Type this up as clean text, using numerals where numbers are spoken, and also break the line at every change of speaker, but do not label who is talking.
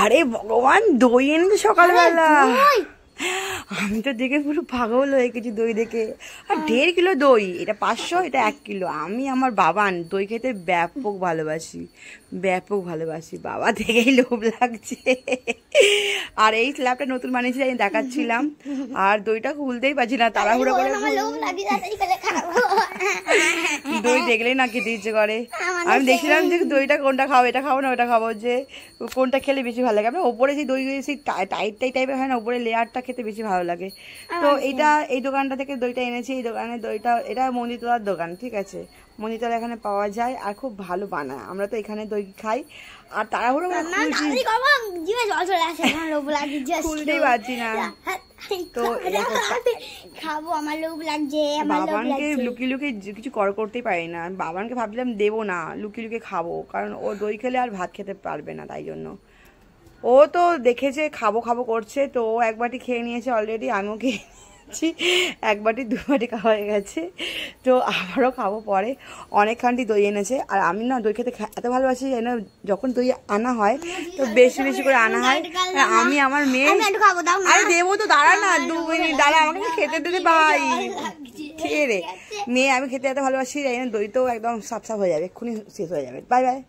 আরে ভগবান, দই এনেছে সকালবেলা। আমি তো দেখে পুরো পাগল হয়ে গেছি দই দেখে। আর 1.5 কিলো দই, এটা 500, এটা 1 কিলো। আমি আমার বাবান দই খেতে ব্যাপক ভালোবাসি, ব্যাপক ভালোবাসি। বাবা থেকেই লোভ লাগছে। আর এই স্ল্যাবটা নতুন বানিয়েছি, আমি দেখাচ্ছিলাম। আর দইটা খুলতেই পারছি না, তাড়াহুড়ো করে। দই দেখলেই না খেতে ইচ্ছে করে। আমি দেখছিলাম যে দইটা কোনটা খাবো, এটা খাবো না ওটা খাবো, যে কোনটা খেলে বেশি ভালো লাগে। আপনার ওপরে যে দই সেই টাইট টাইপের হয় না, ওপরে লেয়ারটা খেতে বেশি ভালো লাগে। তো এটা এই দোকানটা থেকে দইটা এনেছি। এই দোকানে দইটা, এটা মন্দিরতলার দোকান, ঠিক আছে। মন্দিরতলা এখানে পাওয়া যায় আর খুব ভালো বানায়। আমরা তো এখানে দই খাই। আর তাড়াহুড়ো খুলতেই পারছি না। তো
খাবো, আমার লোভ লাগছে।
বাবানকে লুকিয়ে লুকিয়ে কিছু করতেই পারি না। বাবানকে ভাবছিলাম দেবো না, লুকিয়ে লুকিয়ে খাবো, কারণ ও দই খেলে আর ভাত খেতে পারবে না, তাই জন্য। ও তো দেখেছে খাবো খাবো করছে, তো ও 1 বাটি খেয়ে নিয়েছে অলরেডি। আমিও খেয়ে নিয়েছি 1 বাটি 2 বাটি খাওয়া হয়ে গেছে। তো আবারও খাবো পরে। অনেকখানটি দই এনেছে। আর আমি না দই খেতে এত ভালোবাসি, যখন দই আনা হয় তো বেশি বেশি করে আনা হয়। আমি আমার মেয়ে, আরে দেবো তো, দাঁড়া না 2 মিনিট দাঁড়া, আমাকে খেতে দিতে ভাই। খেয়ে রে মেয়ে, আমি খেতে এত ভালোবাসি, দই তো একদম সাফ সাফ হয়ে যাবে, এক্ষুনি শেষ হয়ে যাবে। Bye bye.